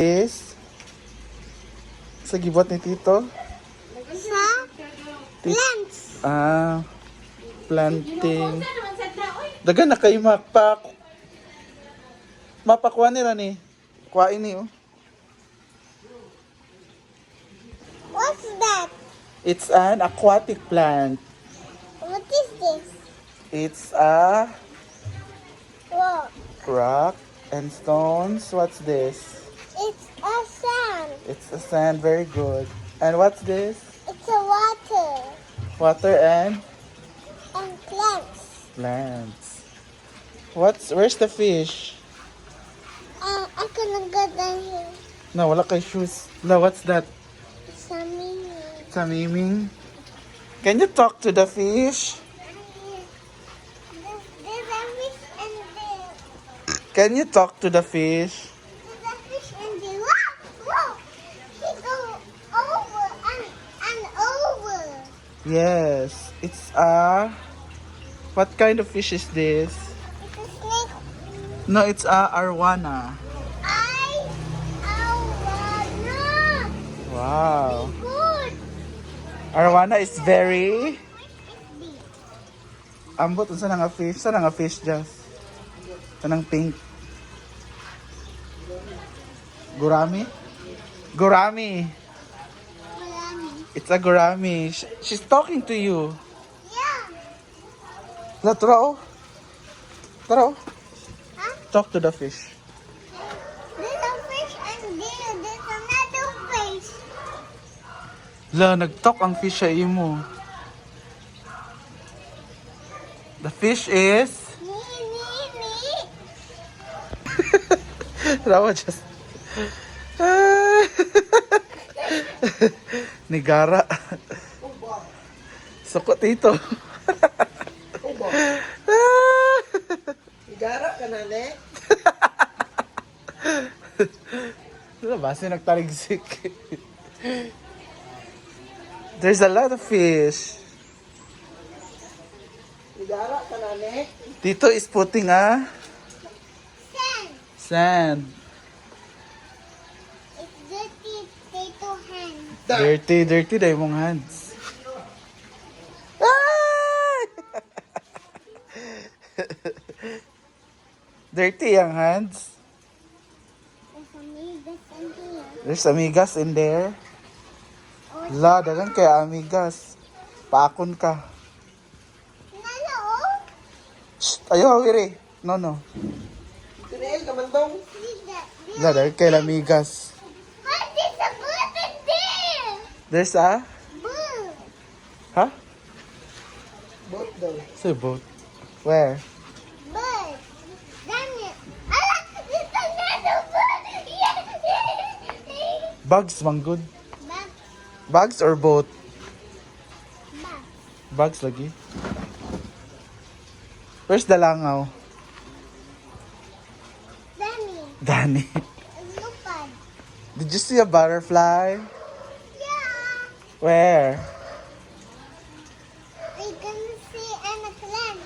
is sa gibot ni Tito. Sa plants. Planting. Dagan na kayo mapakuha nila ni. Kuhain ni oh. What's that? It's an aquatic plant. What is this? It's a Whoa. rock and stones. What's this? It's a sand. It's a sand. Very good. And what's this? It's a water. Water and And plants. plants. Where's the fish? I can go down here. No, wala kay shoes. No, what's that? Sammy. Samiming. Can you talk to the fish? There's a fish and there. Can you talk to the fish? There's a fish and there. Whoa! Whoa! He go over and over. Yes. It's what kind of fish is this? It's a snake. No, it's a arwana. Wow. Good. Arwana is very ambot unsa na nga fish? Sa nga fish just? Kanang pink. Gurami? Gurami. It's a gurami. She's talking to you. Yeah. La, tara oh. Tara oh. Huh? Talk to the fish. There's a fish and there's another fish. La, nag-talk ang fish sa imo. The fish is... Me. That was just... Nigara. Sukot dito. Igara ka na, ne? Ano ba? Kasi nagtaligsik. There's a lot of fish. Igara ka na, ne? Tito is putting a Sand. sand. It's dirty potato hand. Dirty dahil mong hands. Ay! Dirty ang hands. There's amigas There's amigas in in here. there. La, dagan kay amigas. Paakon ka. Nalo? Shh, ayaw, wiri. No. Tinail ka man dong. La, dagan kay amigas. What is a bird in there? There's a... Bird. Huh? Boat daw. Say boat. Where? Bird. Damn it. Ala, it's another bird. Bugs, man good. Bag. Bugs or boat? Bag. Bugs lagi. Where's the langaw? Danny. Danny. Lupad. Did you see a butterfly? Yeah. Where? I can see an plant.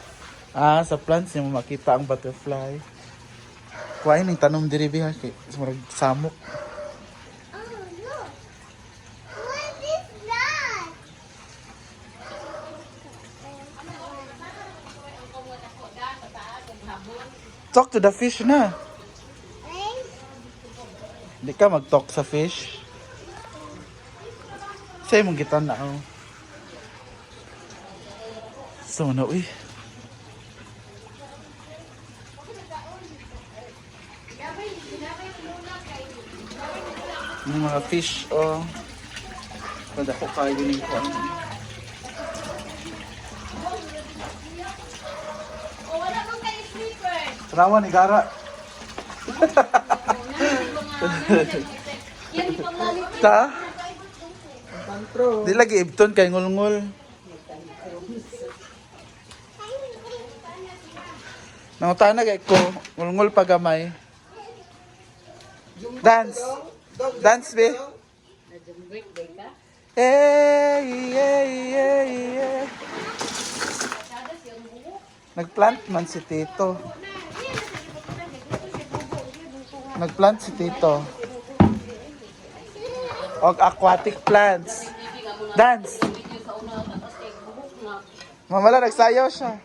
Sa plants niya mo makita ang butterfly. Kuhain ng tanom diri biha kay murag samok. Oh, look. What is that? Talk to the fish na. Right? Di ka mag-talk sa fish. Say mong gitan na ako. So na uy. Yung mga fish Pada ko kayo din ko. Tarawa ni Gara. Ta? Di lagi ibton kay ngulngul. Nangutana kay ko, ngulngul pagamay. Dance. Dance be. Hey. Nagplant man si Tito. Nagplant si Tito. og aquatic plants. Dance. Mamala, nagsayaw siya.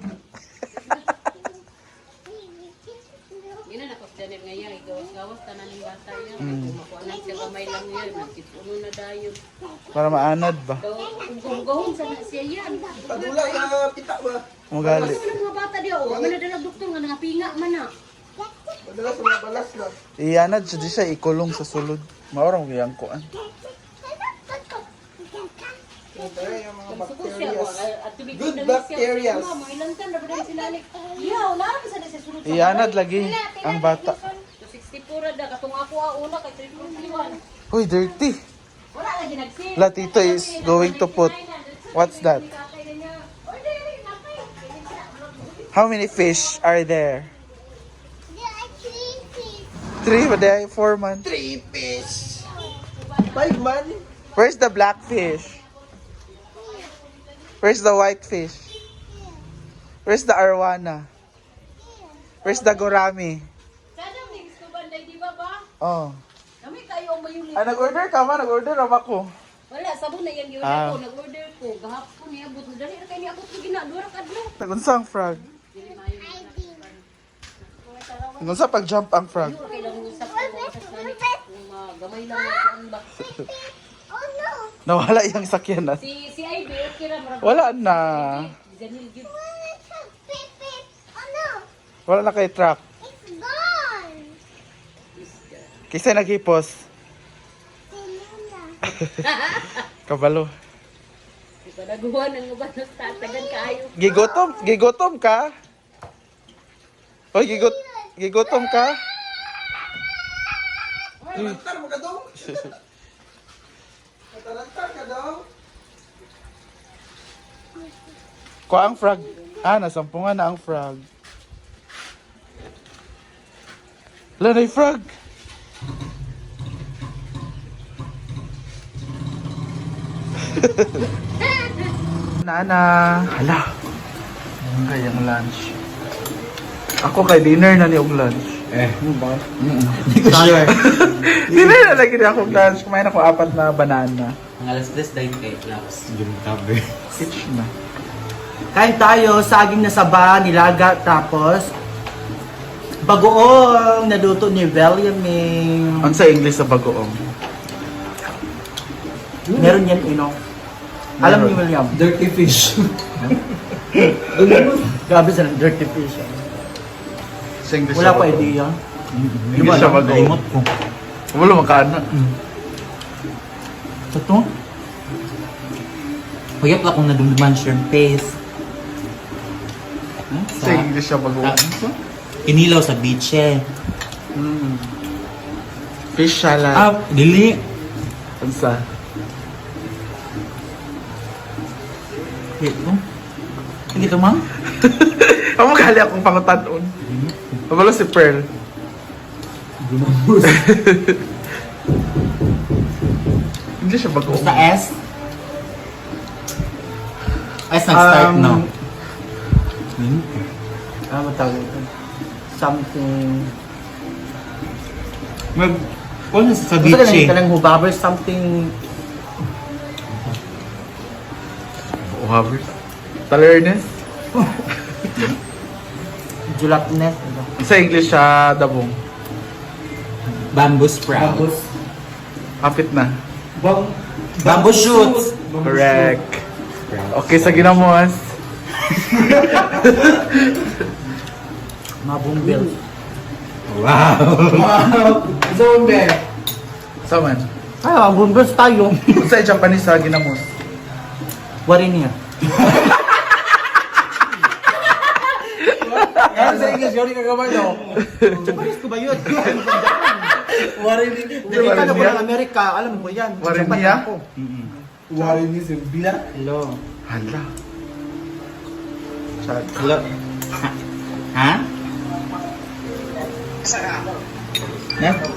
Ina na pagdanib nga yan, gawas tanan ng bata yan. Kumakuha na siya kamay lang yan, nagsipuno na dayon. Para maanad ba? Gahong sa siya yan. Padula ka pita ba? Mugali. Kasi mga bata diya, o, mga nadalag doktor nga, nangapinga man na. Padula sa mga balas na. Iyanad siya di siya ikulong sa sulod. Maorang giyang kuan. Ito yung mga Suko siya, o, bacterias. at tubig Good na bacterias. siya. Mga ilang tan, dapat sila alik. Yaw, lahat sa sa sulod sa Iyanad lagi ang bata. So 64 da, katong ako una kay 341. Uy, dirty. Wala lagi nagsin. La tito is going to put. What's that? How many fish are there? There are 3 fish. 3, but there are 4 man. 3 fish. 5 man. Where's the black fish? Where's the white fish? Where's the arwana? Where's the gurami? Sadam ni gusto banday di ba ba? Oh. Kami kayo ang mayuli. Ah, nag-order ka ba? Nag-order ako. Wala, sabon na yan yun Ah. ako. Nag-order ko. Gahapon niya, buto. Dali na kayo niya ako. Ginadura ka dlo. Nagunsa ang frog? Nagunsa pag-jump ang frog? Ano kailangan usap ko sa sanit. Kung gamay lang ako ba. Oh no. Nawala yung sakyanan. Si Ivy, okay ra. marami. Wala na. Janil Jud. Beep, beep. Oh no. Wala na kay truck. It's gone. Kisay naghipos. Sinuna. Kabalo. Di ba naguhan ng uban ng tatagan kaayo. Gigotom ka? Oy, gigotom ka? Tarantar mo ka daw. Tarantar ka daw. Kuha ang frog. Ah, nasampungan na ang frog. Lanay frog. Nana. Hala. Ang kayang lunch. Ako kay dinner na ni og lunch. Ano ba? Hindi ko sure. Dinner na lagi na akong lunch. Kumain ako 4 na banana. Ang alas 10 dahil kay Klaus. Yung cover. Itch na. Kain tayo, saging na saba, nilaga, tapos bagoong naluto ni Williaming. Ang sa English sa bagoong. Meron yan, Alam ni William. Dirty fish. Grabe sa dirty fish. Sa English Wala sa pa bagoong. idea. English sa bagoong. Naimot ko. Wala makana. Ito? Huyap lang kung nadumduman shrimp paste. Sa English sa bagoong. Inilaw sa beach eh. Fish salad. Ah, dili. Ang sa? Ito. Sige ito, ma'am. Ang magali akong pangutanon. Pabalo si Pearl. English sa bagoong. Basta S. S nag-start no. Ano tawag ito? Something... Mag... Kung sa Gusto beach ka eh. lang hubaber, something... Uhaber. Talernes. Julatnet. Sa English sa dabong. Bamboo sprout. Kapit na. Bamboo shoots. Correct. Okay, sa ginamos. Mabumbil. Wow. Zombie. Saman. Ay, mabumbil tayo. Sa Japanese sa ginamos. Warin niya. Kaya sa English, yun yung kagamay daw. Paris ko ba yun? Warin ni Nakita na ko ng Amerika, alam mo yan. Warin Japan niya? ako. Warin ni Bila. Hello. Hala. Chat. Hello. Ha?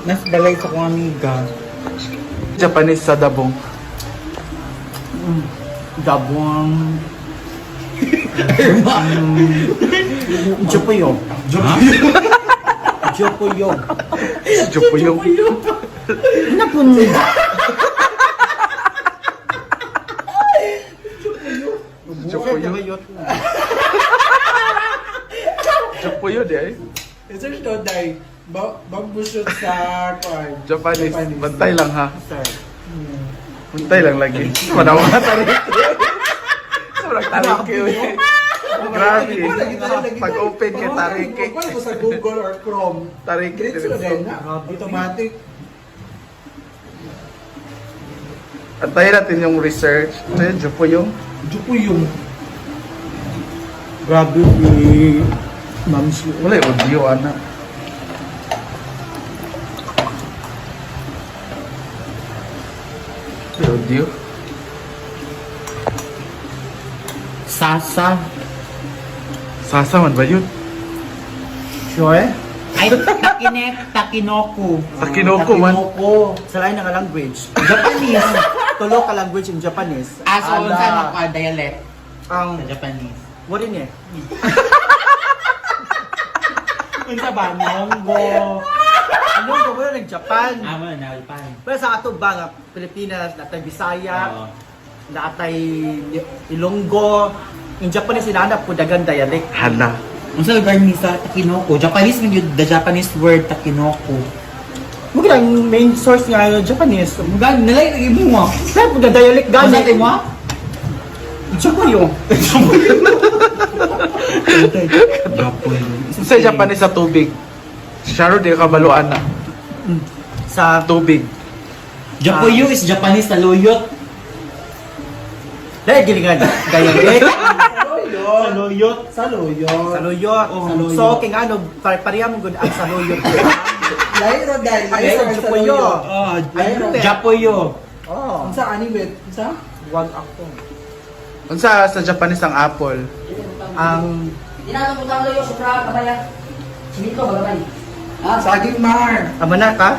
Nas balay sa kong amiga. Japanese sa dabong. Dabong. Jopoyo. Ha? Jopoyo. Jopo yung. Napun. di ay. Research daw dahil bamboo shoot sa kwan. Japanese. Bantay lang ha. Sir. Bantay lang lagi. Manawa na tarike. Sobrang tarike. Uy. Grabe. Pag-open kay tarike. Kung ano sa Google or Chrome, Tarike. diretso na din na. Automatic. Antayin natin yung research. Ito yun, Jupo yung. Jupo yung Grabe ni Ma'am Shi. Wala yung audio, anak. May audio. Sasa. Sasa man ba yun? Sure? Ay, Takinoku. Takinoko man. Takinoko. Sa lain ng language. Japanese. Tulo ka language in Japanese. Aso Ala. sa dialect Ang sa Japanese. what in eh? Unsa ba Nonggo? Nonggo mo ng Japan. Amo na Japan. Pero sa ato ba nga Pilipinas, natay Bisaya, Oo. natay Ilonggo. In Japanese inaanap po dagan dialect. Hala. Unsa lugar ni sa Takinoko? Japanese man yun, the Japanese word Takinoko. Mo ang main source nga Japanese. Mga nalay lagi mo. Kaya po dialect Ano gani. natin mo? Japoyo. Japoy. Sa Japanese sa tubig. Sharo di ka baluan na. Sa Tubig. Japoyo is Japanese na loyot. dahil gilingan dialect. Saluyot. Saluyot. Saluyot. Saluyot. So king ano pare-pareha mo gud ang saluyot. Lairo dahil. Ay sa Japoyo. Oh, Ayun. Japoyo. Oh, Ang sa anime. Sa? wag ako. Unsa sa Japanese ang apple? Ang Saging mahar. amana ka?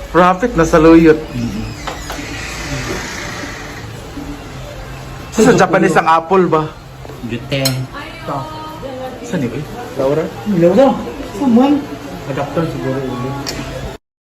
Profit na saluyot. Sa Japanese ang apple ba? Juteng. Saan yun? Laura? Hello daw. Someone. Adapter siguro ulit.